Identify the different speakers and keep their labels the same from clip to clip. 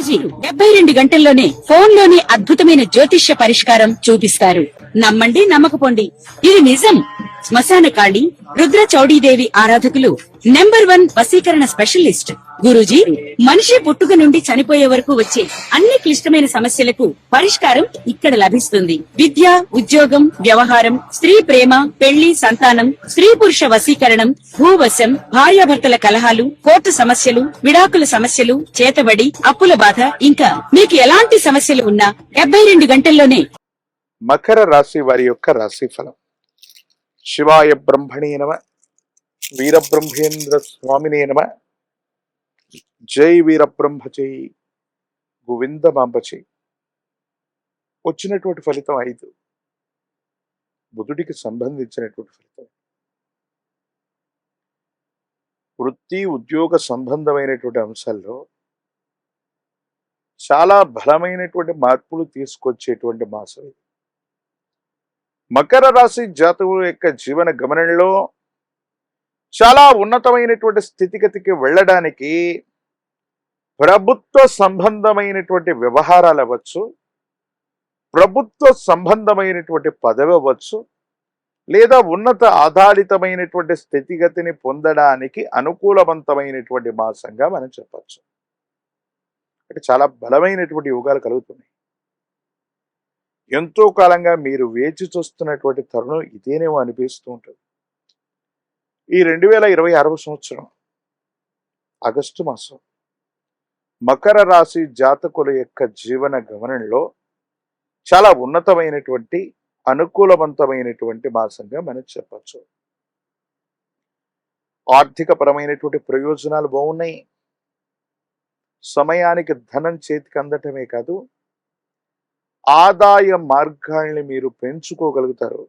Speaker 1: గురూజీ 72 గంటల్లోనే ఫోన్ లోని అద్భుతమైన జ్యోతిష్య పరిష్కారం చూపిస్తారు. నమ్మండి, నమ్మకపోండి, ఇది నిజం. శ్మశాన కాళి రుద్ర చౌడీదేవి ఆరాధకులు నంబర్ 1 వశీకరణ స్పెషలిస్ట్ గురూజీ. మనిషి పుట్టుక నుండి చనిపోయే వరకు వచ్చే అన్ని క్లిష్టమైన సమస్యలకు పరిష్కారం ఇక్కడ లభిస్తుంది. విద్య, ఉద్యోగం, వ్యవహారం, స్త్రీ ప్రేమ, పెళ్లి, సంతానం, స్త్రీ పురుష వశీకరణం, భూవశం, భార్యాభర్తల కలహాలు, కోర్టు సమస్యలు, విడాకుల సమస్యలు, చేతబడి, అప్పుల బాధ, ఇంకా మీకు ఎలాంటి సమస్యలు ఉన్నా 72 గంటల్లోనే.
Speaker 2: మకర రాశి వారి యొక్క రాశి ఫలం. శివాయ బ్రహ్మణే నమ, వీరబ్రహ్మేంద్ర స్వామినే నమ, జై వీరబ్రహ్మ జై గోవిందమాంబ జై. వచ్చినటువంటి ఫలితం 5, బుధుడికి సంబంధించినటువంటి ఫలితం. వృత్తి ఉద్యోగ సంబంధమైనటువంటి అంశాల్లో చాలా బలమైనటువంటి మార్పులు తీసుకొచ్చేటువంటి మాసం ఇది. మకర రాశి జాతకుల యొక్క జీవన గమనంలో చాలా ఉన్నతమైనటువంటి స్థితిగతికి వెళ్ళడానికి ప్రభుత్వ సంబంధమైనటువంటి వ్యవహారాలు అవ్వచ్చు, ప్రభుత్వ సంబంధమైనటువంటి పదవి అవ్వచ్చు, లేదా ఉన్నత ఆధారితమైనటువంటి స్థితిగతిని పొందడానికి అనుకూలవంతమైనటువంటి మాసంగా మనం చెప్పచ్చు. అంటే చాలా బలమైనటువంటి యోగాలు కలుగుతున్నాయి. ఎంతో కాలంగా మీరు వేచి చూస్తున్నటువంటి తరుణం ఇదేనేమో అనిపిస్తూ ఉంటుంది. ఈ 2026 సంవత్సరం ఆగస్టు మాసం మకర రాశి జాతకుల యొక్క జీవన గమనంలో చాలా ఉన్నతమైనటువంటి అనుకూలవంతమైనటువంటి మాసంగా మనం చెప్పచ్చు. ఆర్థిక పరమైనటువంటి ప్రయోజనాలు బాగున్నాయి. సమయానికి ధనం చేతికి అందటమే కాదు, ఆదాయ మార్గాల్ని మీరు పెంచుకోగలుగుతారు.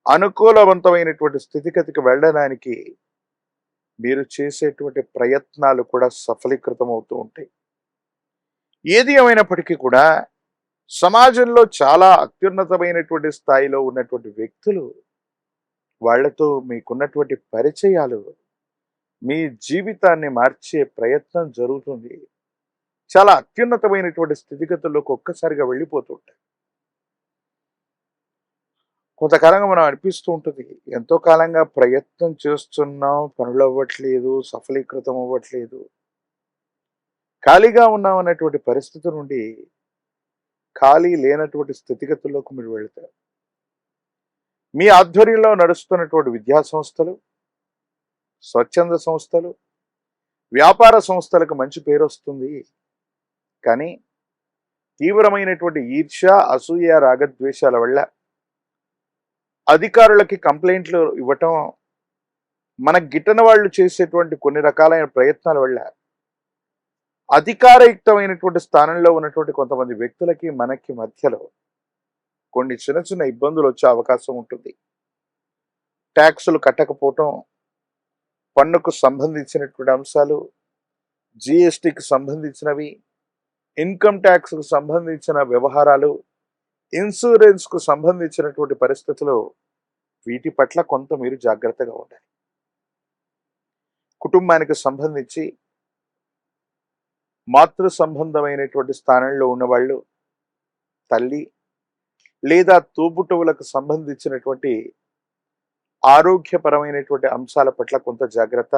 Speaker 2: అనుకూలవంతమైనటువంటి స్థితిగతికి వెళ్ళడానికి మీరు చేసేటువంటి ప్రయత్నాలు కూడా సఫలీకృతం అవుతూ ఉంటాయి. ఏది ఏమైనప్పటికీ కూడా సమాజంలో చాలా అత్యున్నతమైనటువంటి స్థాయిలో ఉన్నటువంటి వ్యక్తులు, వాళ్లతో మీకున్నటువంటి పరిచయాలు మీ జీవితాన్ని మార్చే ప్రయత్నం జరుగుతుంది. చాలా అత్యున్నతమైనటువంటి స్థితిగతుల్లోకి ఒక్కసారిగా వెళ్ళిపోతుంటాయి. కొంతకాలంగా మనం అనిపిస్తూ ఉంటుంది, ఎంతో కాలంగా ప్రయత్నం చేస్తున్నాం, పనులు అవ్వట్లేదు, సఫలీకృతం అవ్వట్లేదు, ఖాళీగా ఉన్నాం అన్నటువంటి పరిస్థితి నుండి ఖాళీ లేనటువంటి స్థితిగతుల్లోకి మీరు వెళతారు. మీ ఆధ్వర్యంలో నడుస్తున్నటువంటి విద్యా సంస్థలు, స్వచ్ఛంద సంస్థలు, వ్యాపార సంస్థలకు మంచి పేరు వస్తుంది. కానీ తీవ్రమైనటువంటి ఈర్ష్య, అసూయ, రాగద్వేషాల వల్ల అధికారులకి కంప్లైంట్లు ఇవ్వటం, మన గిట్టన వాళ్ళు చేసేటువంటి కొన్ని రకాలైన ప్రయత్నాల వల్ల అధికారయుక్తమైనటువంటి స్థానంలో ఉన్నటువంటి కొంతమంది వ్యక్తులకి మనకి మధ్యలో కొన్ని చిన్న చిన్న ఇబ్బందులు వచ్చే అవకాశం ఉంటుంది. ట్యాక్సులు కట్టకపోవటం, పన్నుకు సంబంధించినటువంటి అంశాలు, జిఎస్టికి సంబంధించినవి, ఇన్కమ్ ట్యాక్స్కు సంబంధించిన వ్యవహారాలు, ఇన్సూరెన్స్కు సంబంధించినటువంటి పరిస్థితులు, వీటి పట్ల కొంత మీరు జాగ్రత్తగా ఉండాలి. కుటుంబానికి సంబంధించి మాతృ సంబంధమైనటువంటి స్థానంలో ఉన్నవాళ్ళు, తల్లి లేదా తోబుట్టువులకు సంబంధించినటువంటి ఆరోగ్యపరమైనటువంటి అంశాల పట్ల కొంత జాగ్రత్త.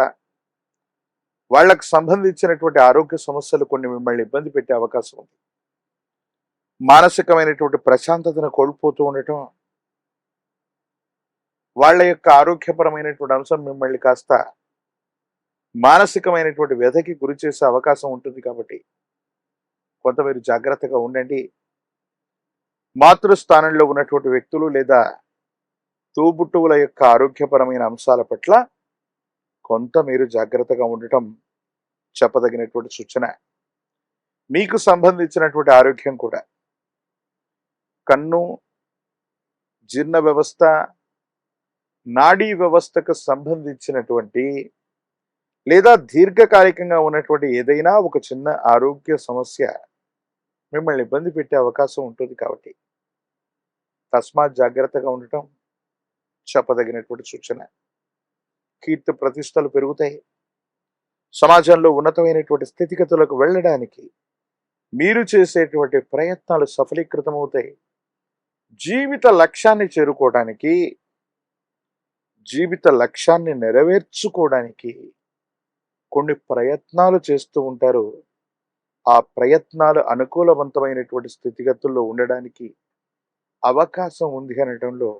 Speaker 2: వాళ్లకు సంబంధించినటువంటి ఆరోగ్య సమస్యలు కొన్ని మిమ్మల్ని ఇబ్బంది పెట్టే అవకాశం ఉంది. మానసికమైనటువంటి ప్రశాంతతను కోల్పోతూ ఉండటం, వాళ్ళ యొక్క ఆరోగ్యపరమైనటువంటి అంశం మిమ్మల్ని కాస్త మానసికమైనటువంటి వ్యధకి గురి చేసే అవకాశం ఉంటుంది. కాబట్టి కొంత మీరు జాగ్రత్తగా ఉండండి. మాతృస్థానంలో ఉన్నటువంటి వ్యక్తులు లేదా తోబుట్టువుల యొక్క ఆరోగ్యపరమైన అంశాల పట్ల కొంత మీరు జాగ్రత్తగా ఉండటం చెప్పదగినటువంటి సూచన. మీకు సంబంధించినటువంటి ఆరోగ్యం కూడా కన్ను, జీర్ణ వ్యవస్థ, నాడీ వ్యవస్థకు సంబంధించినటువంటి లేదా దీర్ఘకాలికంగా ఉన్నటువంటి ఏదైనా ఒక చిన్న ఆరోగ్య సమస్య మిమ్మల్ని ఇబ్బంది పెట్టే అవకాశం ఉంటుంది. కాబట్టి తస్మాత్ జాగ్రత్తగా ఉండటం చెప్పదగినటువంటి సూచన. కీర్తి ప్రతిష్టలు పెరుగుతాయి. సమాజంలో ఉన్నతమైనటువంటి స్థితిగతులకు వెళ్ళడానికి మీరు చేసేటువంటి ప్రయత్నాలు సఫలీకృతమవుతాయి. జీవిత లక్ష్యాన్ని చేరుకోవడానికి, జీవిత లక్ష్యాన్ని నెరవేర్చుకోవడానికి కొన్ని ప్రయత్నాలు చేస్తూ ఉంటారు. ఆ ప్రయత్నాలు అనుకూలవంతమైనటువంటి స్థితిగతుల్లో ఉండడానికి అవకాశం ఉంది అనడంలో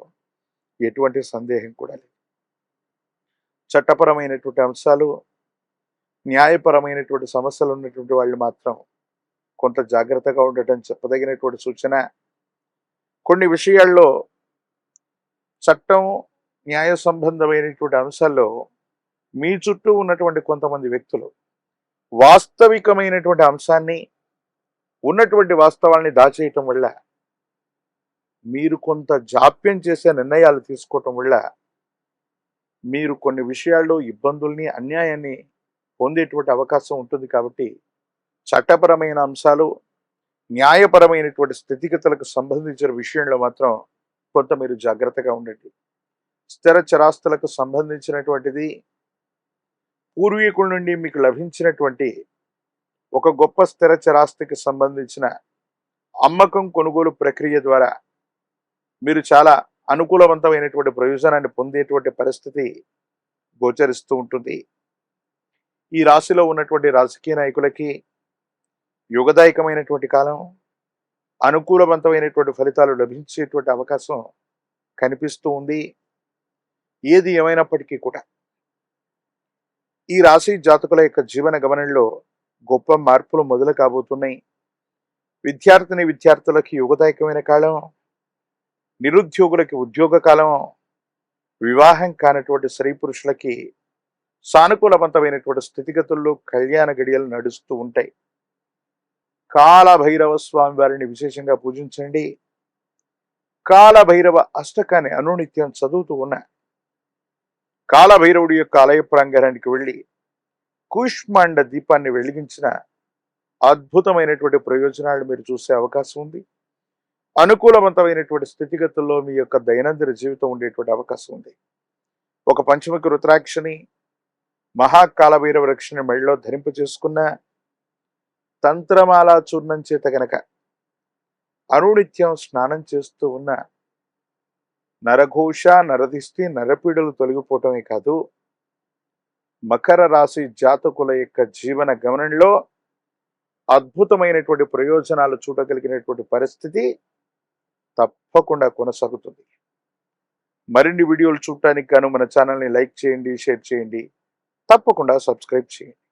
Speaker 2: ఎటువంటి సందేహం కూడా లేదు. చట్టపరమైనటువంటి అంశాలు, న్యాయపరమైనటువంటి సమస్యలు ఉన్నటువంటి వాళ్ళు మాత్రం కొంత జాగ్రత్తగా ఉండటం చెప్పదగినటువంటి సూచన. కొన్ని విషయాల్లో చట్టం, న్యాయ సంబంధమైనటువంటి అంశాల్లో మీ చుట్టూ ఉన్నటువంటి కొంతమంది వ్యక్తులు వాస్తవికమైనటువంటి అంశాన్ని, ఉన్నటువంటి వాస్తవాల్ని దాచేయటం వల్ల, మీరు కొంత జాప్యం చేసే నిర్ణయాలు తీసుకోవటం వల్ల మీరు కొన్ని విషయాల్లో ఇబ్బందుల్ని, అన్యాయాన్ని పొందేటువంటి అవకాశం ఉంటుంది. కాబట్టి చట్టపరమైన అంశాలు, న్యాయపరమైనటువంటి స్థితిగతులకు సంబంధించిన విషయంలో మాత్రం కొంత మీరు జాగ్రత్తగా ఉండండి. స్థిర చరాస్తులకు సంబంధించినటువంటిది, పూర్వీకుల నుండి మీకు లభించినటువంటి ఒక గొప్ప స్థిర చరాస్తికి సంబంధించిన అమ్మకం, కొనుగోలు ప్రక్రియ ద్వారా మీరు చాలా అనుకూలవంతమైనటువంటి ప్రయోజనాన్ని పొందేటువంటి పరిస్థితి గోచరిస్తూ ఉంటుంది. ఈ రాశిలో ఉన్నటువంటి రాజకీయ నాయకులకి యుగదాయకమైనటువంటి కాలం, అనుకూలవంతమైనటువంటి ఫలితాలు లభించేటువంటి అవకాశం కనిపిస్తూ ఉంది. ఏది ఏమైనప్పటికీ కూడా ఈ రాశి జాతకుల యొక్క జీవన గమనంలో గొప్ప మార్పులు మొదలు కాబోతున్నాయి. విద్యార్థులకి యుగదాయకమైన కాలం, నిరుద్యోగులకి ఉద్యోగ కాలం, వివాహం కానటువంటి స్త్రీ పురుషులకి సానుకూలవంతమైనటువంటి స్థితిగతుల్లో కళ్యాణ గడియలు నడుస్తూ ఉంటాయి. కాలభైరవ స్వామి వారిని విశేషంగా పూజించండి. కాలభైరవ అష్టకాన్ని అనునిత్యం చదువుతూ ఉన్న కాలభైరవుడి యొక్క ఆలయ ప్రాంగణానికి వెళ్ళి కూష్మాండ దీపాన్ని వెలిగించిన అద్భుతమైనటువంటి ప్రయోజనాలు మీరు చూసే అవకాశం ఉంది. అనుకూలవంతమైనటువంటి స్థితిగతుల్లో మీ యొక్క దైనందిన జీవితం ఉండేటువంటి అవకాశం ఉంది. ఒక పంచముఖి రుద్రాక్షని, మహాకాలభైరవ రక్షణ మెడలో ధరింప చేసుకున్న తంత్రమాల చూర్ణం చేత గనక అనునిత్యం స్నానం చేస్తూ ఉన్న నరఘోష, నరదిష్టి, నరపీడలు తొలగిపోవటమే కాదు, మకర రాశి జాతకుల యొక్క జీవన గమనంలో అద్భుతమైనటువంటి ప్రయోజనాలు చూడగలిగినటువంటి పరిస్థితి తప్పకుండా కొనసాగుతుంది. మరిన్ని వీడియోలు చూడటానికి గాను మన ఛానల్ని లైక్ చేయండి, షేర్ చేయండి, తప్పకుండా సబ్స్క్రైబ్ చేయండి.